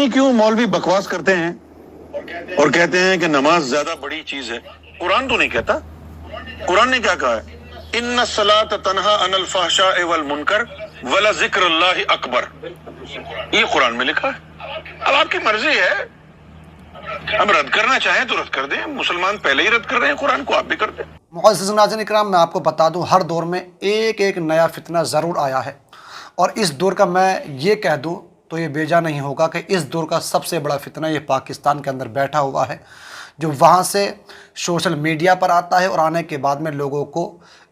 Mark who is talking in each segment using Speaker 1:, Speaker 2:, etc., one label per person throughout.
Speaker 1: نہیں کیوں مولوی بکواس کرتے ہیں اور کہتے ہیں کہ نماز زیادہ بڑی چیز ہے؟ قرآن تو نہیں کہتا. قرآن نے کیا کہا ہے؟ ان الصلاۃ تنہا عن الفحشاء والمنکر ولذکر اللہ اکبر. یہ قرآن میں لکھا ہے. اب آپ کی مرضی ہے، ہم رد کرنا چاہیں تو رد کر دیں. مسلمان پہلے ہی رد کر رہے ہیں قرآن کو، آپ بھی کر دیں.
Speaker 2: معزز ناظرین اکرام، میں آپ کو بتا دوں ہر دور میں ایک نیا فتنہ ضرور آیا ہے، اور اس دور کا میں یہ کہہ دوں تو یہ بیجا نہیں ہوگا کہ اس دور کا سب سے بڑا فتنہ یہ پاکستان کے اندر بیٹھا ہوا ہے، جو وہاں سے سوشل میڈیا پر آتا ہے اور آنے کے بعد میں لوگوں کو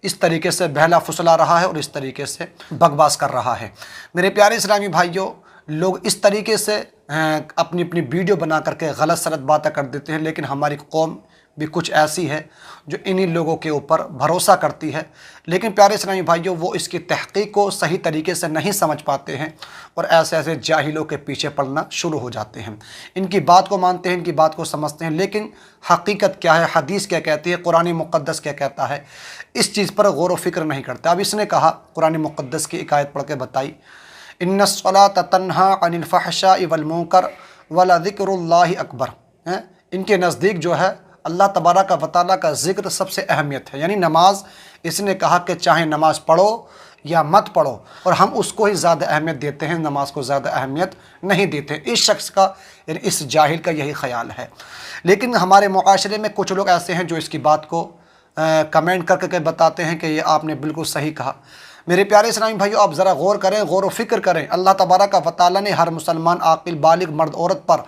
Speaker 2: اس طریقے سے بہلا فسلا رہا ہے اور اس طریقے سے بکواس کر رہا ہے. میرے پیارے اسلامی بھائیوں، لوگ اس طریقے سے اپنی ویڈیو بنا کر کے غلط سلط باتیں کر دیتے ہیں، لیکن ہماری قوم بھی کچھ ایسی ہے جو انہی لوگوں کے اوپر بھروسہ کرتی ہے. لیکن پیارے اسلامی بھائیوں، وہ اس کی تحقیق کو صحیح طریقے سے نہیں سمجھ پاتے ہیں اور ایسے جاہلوں کے پیچھے پڑنا شروع ہو جاتے ہیں. ان کی بات کو مانتے ہیں، ان کی بات کو سمجھتے ہیں، لیکن حقیقت کیا ہے، حدیث کیا کہتی ہے، قرآن مقدس کیا کہتا ہے، اس چیز پر غور و فکر نہیں کرتے. اب اس نے کہا، قرآن مقدس کی ایک آیت پڑھ کے بتائی، ان الصلاۃ تنہا عن الفحشاء والمنکر ولذکر اللہ اکبر. ان کے نزدیک جو ہے اللہ تبارک و تعالیٰ کا ذکر سب سے اہمیت ہے. یعنی نماز، اس نے کہا کہ چاہے نماز پڑھو یا مت پڑھو، اور ہم اس کو ہی زیادہ اہمیت دیتے ہیں، نماز کو زیادہ اہمیت نہیں دیتے. اس شخص کا، یعنی اس جاہل کا یہی خیال ہے. لیکن ہمارے معاشرے میں کچھ لوگ ایسے ہیں جو اس کی بات کو کمنٹ کر کے بتاتے ہیں کہ یہ آپ نے بالکل صحیح کہا. میرے پیارے اسلامی بھائیو، آپ ذرا غور کریں، غور و فکر کریں. اللہ تبارک و تعالیٰ نے ہر مسلمان عاقل بالغ مرد عورت پر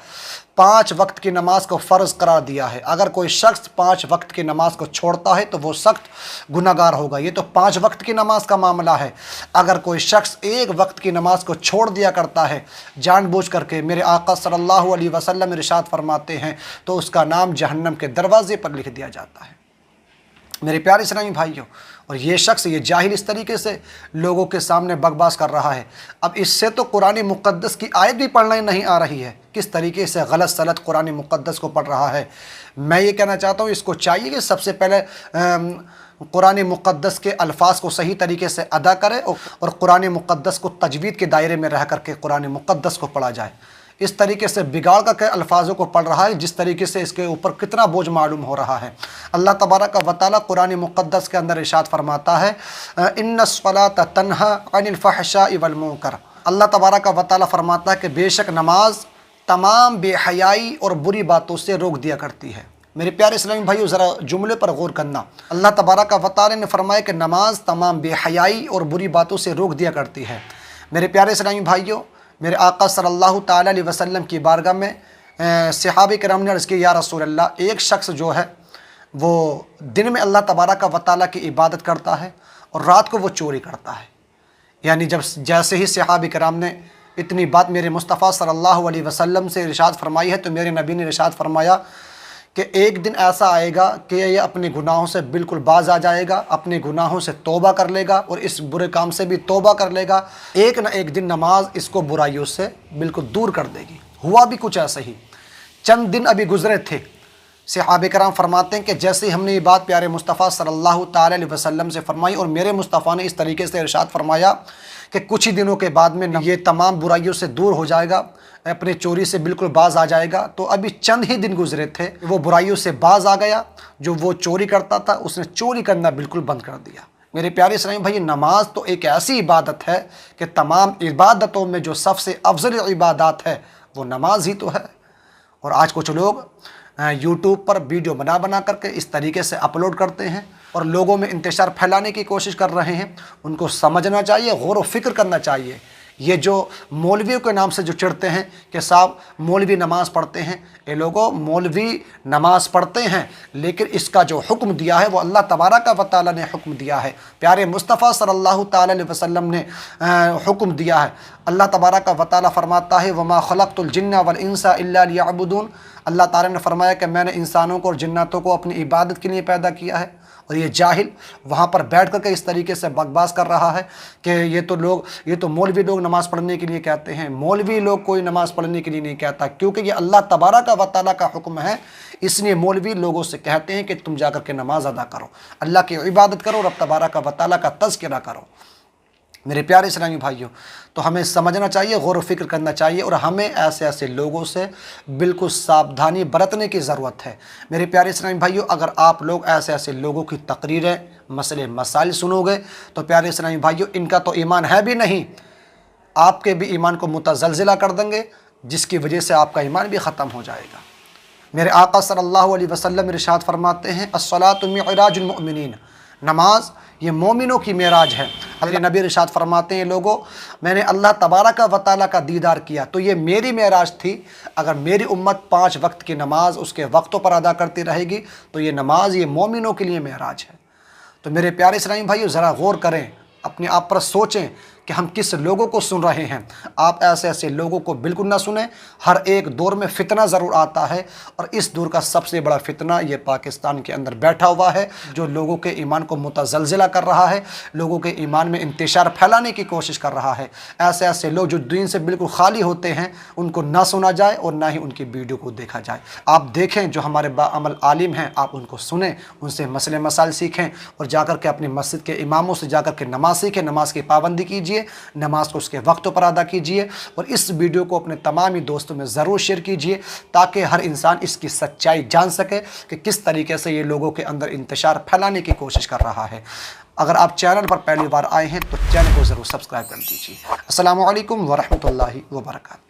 Speaker 2: 5 وقت کی نماز کو فرض قرار دیا ہے. اگر کوئی شخص 5 وقت کی نماز کو چھوڑتا ہے تو وہ سخت گناہ گار ہوگا. یہ تو 5 وقت کی نماز کا معاملہ ہے. اگر کوئی شخص 1 وقت کی نماز کو چھوڑ دیا کرتا ہے جان بوجھ کر کے، میرے آقا صلی اللہ علیہ وسلم ارشاد فرماتے ہیں، تو اس کا نام جہنم کے دروازے پر لکھ دیا جاتا ہے. میرے پیارے اسلامی بھائیوں، اور یہ شخص، یہ جاہل اس طریقے سے لوگوں کے سامنے بکواس کر رہا ہے. اب اس سے تو قرآن مقدس کی آیت بھی پڑھنا نہیں آ رہی ہے، کس طریقے سے غلط سلط قرآن مقدس کو پڑھ رہا ہے. میں یہ کہنا چاہتا ہوں، اس کو چاہیے کہ سب سے پہلے قرآن مقدس کے الفاظ کو صحیح طریقے سے ادا کرے اور قرآن مقدس کو تجوید کے دائرے میں رہ کر کے قرآن مقدس کو پڑھا جائے. اس طریقے سے بگاڑ کر کے الفاظوں کو پڑھ رہا ہے، جس طریقے سے اس کے اوپر کتنا بوجھ معلوم ہو رہا ہے. اللہ تبارک و تعالیٰ قرآن مقدس کے اندر ارشاد فرماتا ہے، ان الصلاۃ تنہا عن الفحشاء والمنکر. اللہ تبارک و تعالیٰ فرماتا ہے کہ بے شک نماز تمام بے حیائی اور بری باتوں سے روک دیا کرتی ہے. میرے پیارے اسلامی بھائیو، ذرا جملے پر غور کرنا. اللہ تبارک و تعالیٰ نے فرمایا کہ نماز تمام بے حیائی اور بری باتوں سے روک دیا کرتی ہے. میرے پیارے اسلامی بھائیو، میرے آقا صلی اللہ تعالیٰ علیہ وسلم کی بارگاہ میں صحابہ کرام نے عرض کی، یا رسول اللہ، ایک شخص جو ہے وہ دن میں اللہ تبارک و تعالیٰ کی عبادت کرتا ہے اور رات کو وہ چوری کرتا ہے. یعنی جیسے ہی صحابہ کرام نے اتنی بات میرے مصطفیٰ صلی اللہ علیہ وسلم سے ارشاد فرمائی ہے، تو میرے نبی نے ارشاد فرمایا کہ ایک دن ایسا آئے گا کہ یہ اپنے گناہوں سے بالکل باز آ جائے گا، اپنے گناہوں سے توبہ کر لے گا اور اس برے کام سے بھی توبہ کر لے گا. ایک نہ ایک دن نماز اس کو برائیوں سے بالکل دور کر دے گی. ہوا بھی کچھ ایسا ہی. چند دن ابھی گزرے تھے. صحابہ کرام فرماتے ہیں کہ جیسے ہم نے یہ بات پیارے مصطفیٰ صلی اللہ تعالیٰ علیہ وسلم سے فرمائی اور میرے مصطفیٰ نے اس طریقے سے ارشاد فرمایا کہ کچھ ہی دنوں کے بعد میں یہ تمام برائیوں سے دور ہو جائے گا، اپنے چوری سے بالکل باز آ جائے گا. تو ابھی چند ہی دن گزرے تھے، وہ برائیوں سے باز آ گیا. جو وہ چوری کرتا تھا اس نے چوری کرنا بالکل بند کر دیا. میرے پیارے اسلامی بھائی، نماز تو ایک ایسی عبادت ہے کہ تمام عبادتوں میں جو سب سے افضل عبادات ہے وہ نماز ہی تو ہے. اور آج کچھ لوگ یوٹیوب پر ویڈیو بنا کر کے اس طریقے سے اپلوڈ کرتے ہیں اور لوگوں میں انتشار پھیلانے کی کوشش کر رہے ہیں. ان کو سمجھنا چاہیے، غور و فکر کرنا چاہیے. یہ جو مولویوں کے نام سے جو چڑھتے ہیں کہ صاحب مولوی نماز پڑھتے ہیں، یہ لوگوں، مولوی نماز پڑھتے ہیں لیکن اس کا جو حکم دیا ہے وہ اللہ تبارک و تعالیٰ نے حکم دیا ہے، پیارے مصطفیٰ صلی اللہ تعالیٰ علیہ وسلم نے حکم دیا ہے. اللہ تبارک و تعالیٰ فرماتا ہے، وما خلقت الجن والانس الا لیعبدون. اللہ تعالیٰ نے فرمایا کہ میں نے انسانوں کو اور جناتوں کو اپنی عبادت کے لیے پیدا کیا ہے. اور یہ جاہل وہاں پر بیٹھ کر کے اس طریقے سے بکواس کر رہا ہے کہ یہ تو مولوی لوگ نماز پڑھنے کے لیے کہتے ہیں. مولوی لوگ کوئی نماز پڑھنے کے لیے نہیں کہتا، کیونکہ یہ اللہ تبارک و تعالیٰ کا حکم ہے. اس لیے مولوی لوگوں سے کہتے ہیں کہ تم جا کر کے نماز ادا کرو، اللہ کی عبادت کرو، رب تبارک و تعالیٰ کا تذکرہ کرو. میرے پیارے اسلامی بھائیوں، تو ہمیں سمجھنا چاہیے، غور و فکر کرنا چاہیے، اور ہمیں ایسے لوگوں سے بالکل ساودھانی برتنے کی ضرورت ہے۔ میرے پیارے اسلامی بھائیوں، اگر آپ لوگ ایسے لوگوں کی تقریریں، مسئلے مسائل سنو گے تو پیارے اسلامی بھائیوں، ان کا تو ایمان ہے بھی نہیں، آپ کے بھی ایمان کو متزلزلہ کر دیں گے، جس کی وجہ سے آپ کا ایمان بھی ختم ہو جائے گا۔ میرے آقا صلی اللہ علیہ وسلم ارشاد فرماتے ہیں، الصلاۃ معراج المؤمنین، نماز یہ مومنوں کی معراج ہے۔ اللہ نبی ارشاد فرماتے ہیں، لوگوں میں نے اللہ تبارک و تعالیٰ کا دیدار کیا تو یہ میری معراج تھی۔ اگر میری امت 5 وقت کی نماز اس کے وقتوں پر ادا کرتی رہے گی تو یہ نماز یہ مومنوں کے لیے معراج ہے۔ تو میرے پیارے اسلامی بھائیو، ذرا غور کریں، اپنے آپ پر سوچیں کہ ہم کس لوگوں کو سن رہے ہیں۔ آپ ایسے لوگوں کو بالکل نہ سنیں۔ ہر ایک دور میں فتنہ ضرور آتا ہے، اور اس دور کا سب سے بڑا فتنہ یہ پاکستان کے اندر بیٹھا ہوا ہے، جو لوگوں کے ایمان کو متزلزلہ کر رہا ہے، لوگوں کے ایمان میں انتشار پھیلانے کی کوشش کر رہا ہے۔ ایسے لوگ جو دین سے بالکل خالی ہوتے ہیں، ان کو نہ سنا جائے اور نہ ہی ان کی ویڈیو کو دیکھا جائے۔ آپ دیکھیں، جو ہمارے باعمل عالم ہیں، آپ ان کو سنیں، ان سے مسئلے مسائل سیکھیں، اور جا کر کے اپنی مسجد کے اماموں سے جا کر کے نماز سیکھیں، نماز کی پابندی کیجیے، نماز کو اس کے وقتوں پر ادا کیجیے، اور اس ویڈیو کو اپنے تمام ہی دوستوں میں ضرور شیئر کیجیے، تاکہ ہر انسان اس کی سچائی جان سکے کہ کس طریقے سے یہ لوگوں کے اندر انتشار پھیلانے کی کوشش کر رہا ہے۔ اگر آپ چینل پر پہلی بار آئے ہیں تو چینل کو ضرور سبسکرائب کر دیجیے۔ السلام علیکم ورحمۃ اللہ وبرکاتہ۔